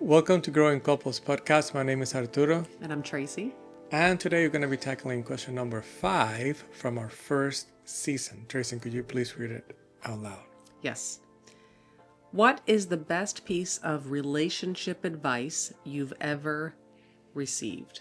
Welcome to Growing Couples Podcast. My name is Arturo. And I'm Tracy. And today you're going to be tackling question number 5 from our first season. Tracy, could you please read it out loud? Yes. What is the best piece of relationship advice you've ever received?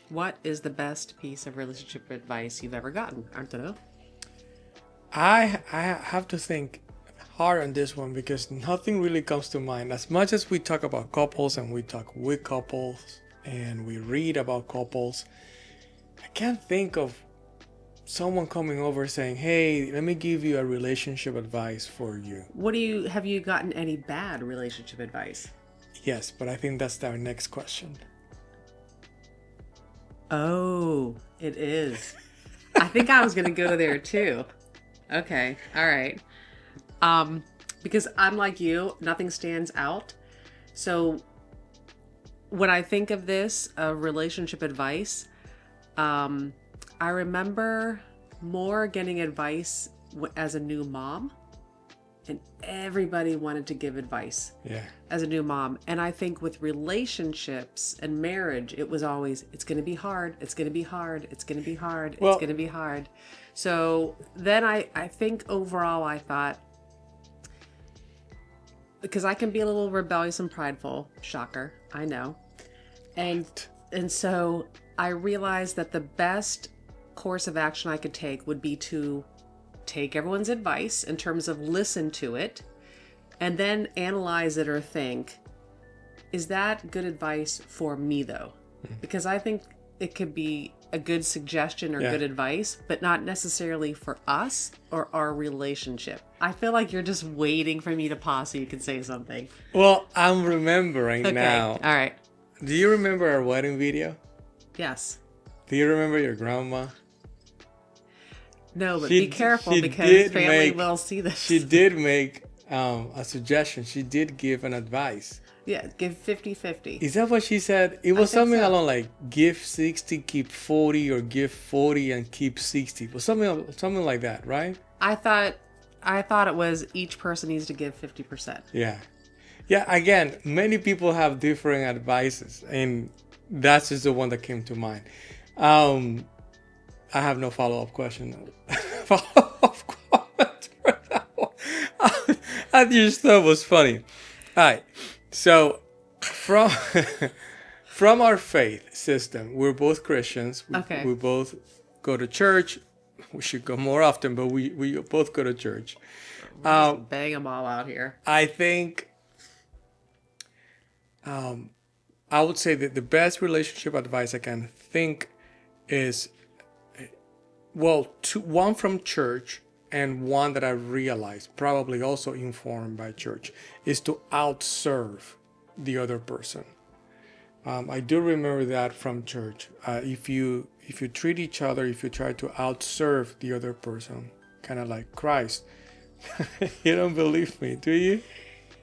What is the best piece of relationship advice you've ever gotten, Arturo? I have to think hard on this one because nothing really comes to mind. As much as we talk about couples and we talk with couples and we read about couples, I can't think of someone coming over saying, hey, let me give you a relationship advice for you. Have you gotten any bad relationship advice? Yes, but I think that's our next question. Oh, it is. I think I was going to go there too. Okay. All right. Because I'm like you, nothing stands out. So when I think of this, relationship advice, I remember more getting advice as a new mom, and everybody wanted to give advice as a new mom. And I think with relationships and marriage, it was always, it's going to be hard. It's going to be hard. It's going to be hard. It's going to be hard. So then I think overall I thought, because I can be a little rebellious and prideful, shocker, I know. And so I realized that the best course of action I could take would be to take everyone's advice in terms of listen to it and then analyze it or think, is that good advice for me though? Because I think it could be a good suggestion or good advice, but not necessarily for us or our relationship. I feel like you're just waiting for me to pause so you can say something. Well, I'm remembering now. All right. Do you remember our wedding video? Yes. Do you remember your grandma? No, but be careful because family will see this. She did make a suggestion. She did give an advice. Yeah, give 50-50. Is that what she said? It was something along like give 60, keep 40, or give 40 and keep 60. It was something like that, right? I thought it was each person needs to give 50%. Yeah. Yeah, again, many people have different advices, and that's just the one that came to mind. I have no follow-up question. Follow-up comment for that one. I just thought it was funny. All right. So, from our faith system, we're both Christians. We both go to church. We should go more often, but we both go to church. Just bang them all out here. I think I would say that the best relationship advice I can think is, one from church and one that I realized, probably also informed by church, is to outserve the other person. I do remember that from church. If you treat each other, if you try to outserve the other person, kind of like Christ, you don't believe me, do you?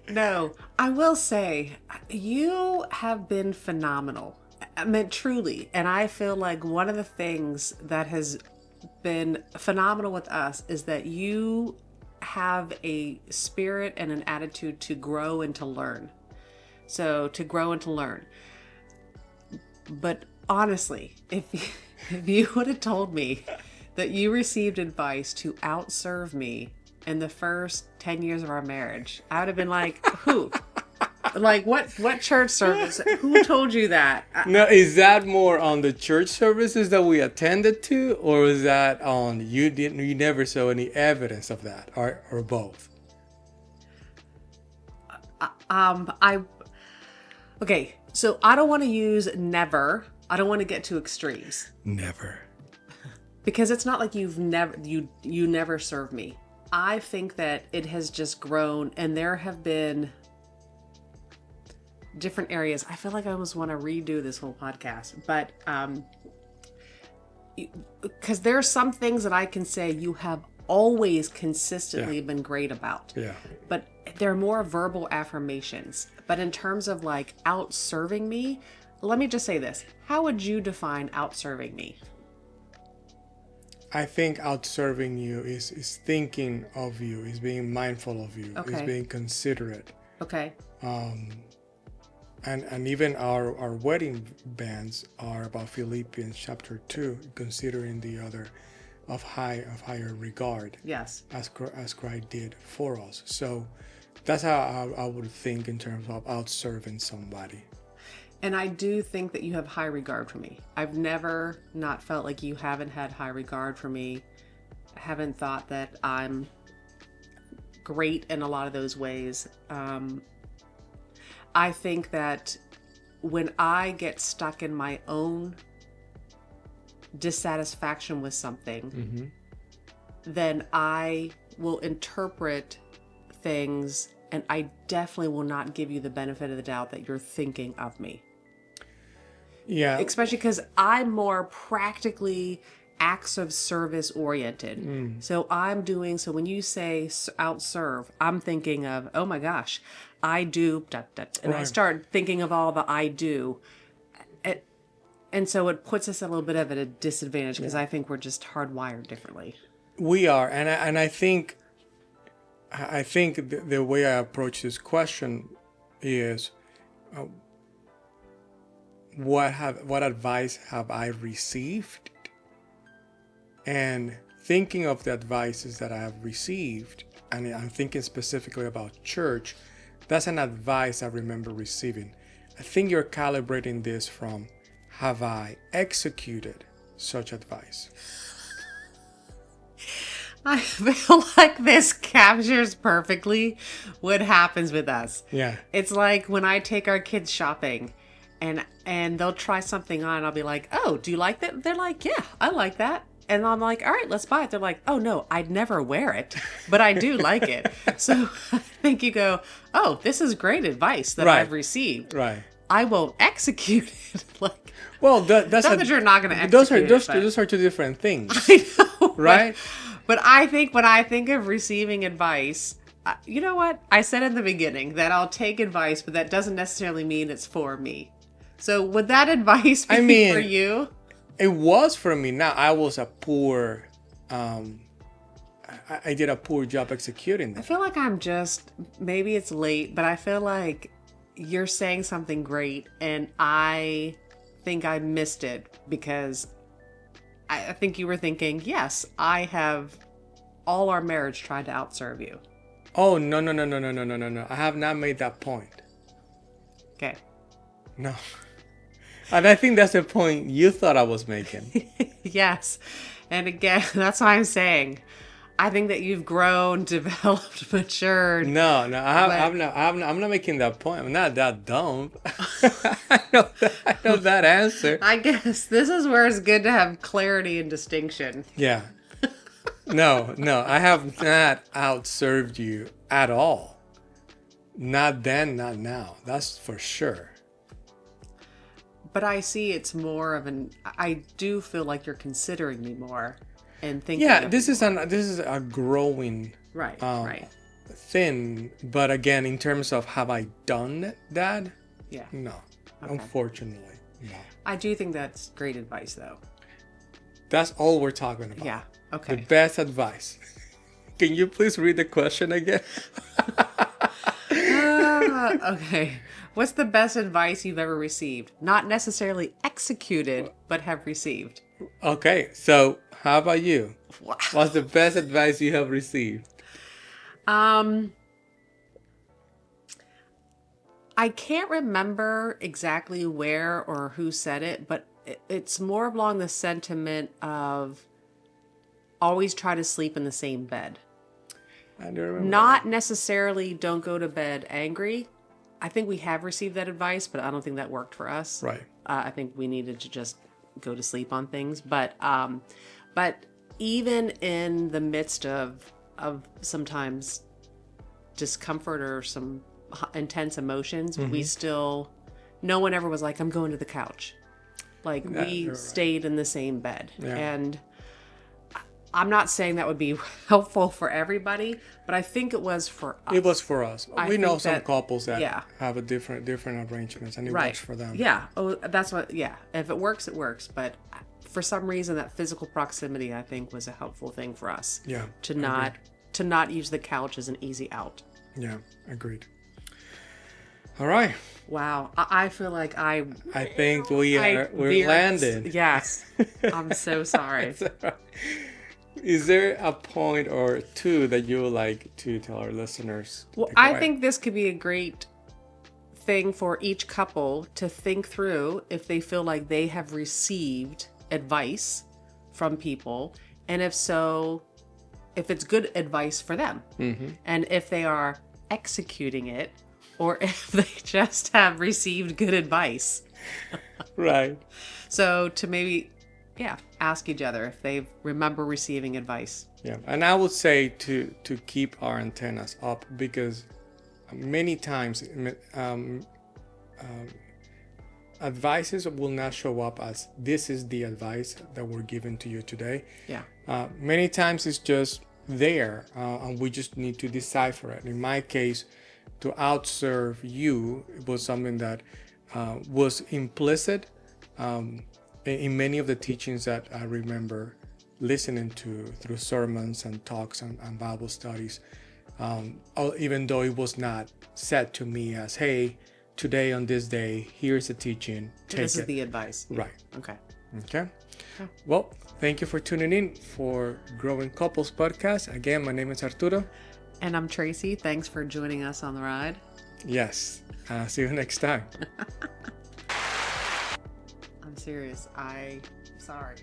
No, I will say you have been phenomenal. I mean, truly. And I feel like one of the things that has been phenomenal with us is that you have a spirit and an attitude to grow and to learn. So to grow and to learn. But honestly, if you would have told me that you received advice to outserve me in the first 10 years of our marriage, I would have been like, who? Like what church service? Who told you that? No, is that more on the church services that we attended to, or is that on you never saw any evidence of that, or both? Okay, so I don't want to use never. I don't want to get to extremes. Never. Because it's not like you never served me. I think that it has just grown, and there have been different areas. I feel like I almost want to redo this whole podcast, but because there are some things that I can say you have always consistently been great about. Yeah. But they're more verbal affirmations. But in terms of like outserving me, let me just say this. How would you define outserving me? I think outserving you is thinking of you, is being mindful of you, is being considerate. Okay. and even our wedding bands are about Philippians chapter 2, considering the other of higher regard. Yes. As Christ did for us. So that's how I would think in terms of outserving somebody. And I do think that you have high regard for me. I've never not felt like you haven't had high regard for me. I haven't thought that I'm great in a lot of those ways. I think that when I get stuck in my own dissatisfaction with something, then I will interpret things, and I definitely will not give you the benefit of the doubt that you're thinking of me. Yeah. Especially because I'm more practically acts of service oriented. So when you say outserve, I'm thinking of, oh my gosh, I do, and I start thinking of all the I do. And so it puts us a little bit of at a disadvantage because I think we're just hardwired differently. We are. And I think the way I approach this question is, what advice have I received? And thinking of the advices that I have received, and I'm thinking specifically about church, that's an advice I remember receiving. I think you're calibrating this from, have I executed such advice? I feel like this captures perfectly what happens with us. Yeah. It's like when I take our kids shopping and they'll try something on, I'll be like, oh, do you like that? They're like, yeah, I like that. And I'm like, all right, let's buy it. They're like, oh no, I'd never wear it, but I do like it. So I think you go, oh, this is great advice that I've received. Right. I won't execute it. Like, well, that's not that you're not going to execute those are two different things. I know, right? But I think when I think of receiving advice, you know what? I said in the beginning that I'll take advice, but that doesn't necessarily mean it's for me. So would that advice be for you? It was for me. Now, I was a poor, I did a poor job executing that. I feel like maybe it's late, but I feel like you're saying something great, and I think I missed it because I think you were thinking, yes, I have all our marriage tried to outserve you. Oh, no. I have not made that point. Okay. No. And I think that's the point you thought I was making. Yes. And again, that's why I'm saying, I think that you've grown, developed, matured. No, I'm not making that point. I'm not that dumb. I know that answer. I guess this is where it's good to have clarity and distinction. Yeah. No, I have not outserved you at all. Not then, not now. That's for sure. But I see it's more of I do feel like you're considering me more and thinking. Yeah, this is a growing right thing. But again, in terms of have I done that? Yeah. No, okay. Unfortunately, no. I do think that's great advice, though. That's all we're talking about. Yeah. Okay. The best advice. Can you please read the question again? Okay. What's the best advice you've ever received? Not necessarily executed, but have received. Okay. So how about you? What's the best advice you have received? I can't remember exactly where or who said it, but it's more along the sentiment of always try to sleep in the same bed. I do remember. Not necessarily don't go to bed angry. I think we have received that advice, but I don't think that worked for us. Right. I think we needed to just go to sleep on things. But even in the midst of sometimes discomfort or some intense emotions, we still, no one ever was like, I'm going to the couch. Like, we stayed in the same bed. Yeah. And I'm not saying that would be helpful for everybody, but I think it was for us. It was for us. We know some couples that yeah. have a different arrangements, and it works for them. Yeah. Oh, that's what. Yeah. If it works, it works. But for some reason, that physical proximity, I think, was a helpful thing for us. Yeah. To not use the couch as an easy out. Yeah. Agreed. All right. Wow. I feel like I think we're landing. Yes. I'm so sorry. Is there a point or two that you would like to tell our listeners? Well, I think this could be a great thing for each couple to think through if they feel like they have received advice from people, and if so, if it's good advice for them, and if they are executing it, or if they just have received good advice. Right. So to maybe, ask each other if they remember receiving advice. Yeah, and I would say to keep our antennas up, because many times advices will not show up as this is the advice that we're giving to you today. Yeah. Many times it's just there, and we just need to decipher it. In my case, to outserve you, it was something that was implicit in many of the teachings that I remember listening to through sermons and talks and Bible studies, even though it was not said to me as, hey, today on this day, here's a teaching. This is the advice. Right. Okay. Well, thank you for tuning in for Growing Couples Podcast. Again, my name is Arturo. And I'm Tracy. Thanks for joining us on the ride. Yes. See you next time. I'm serious. Sorry.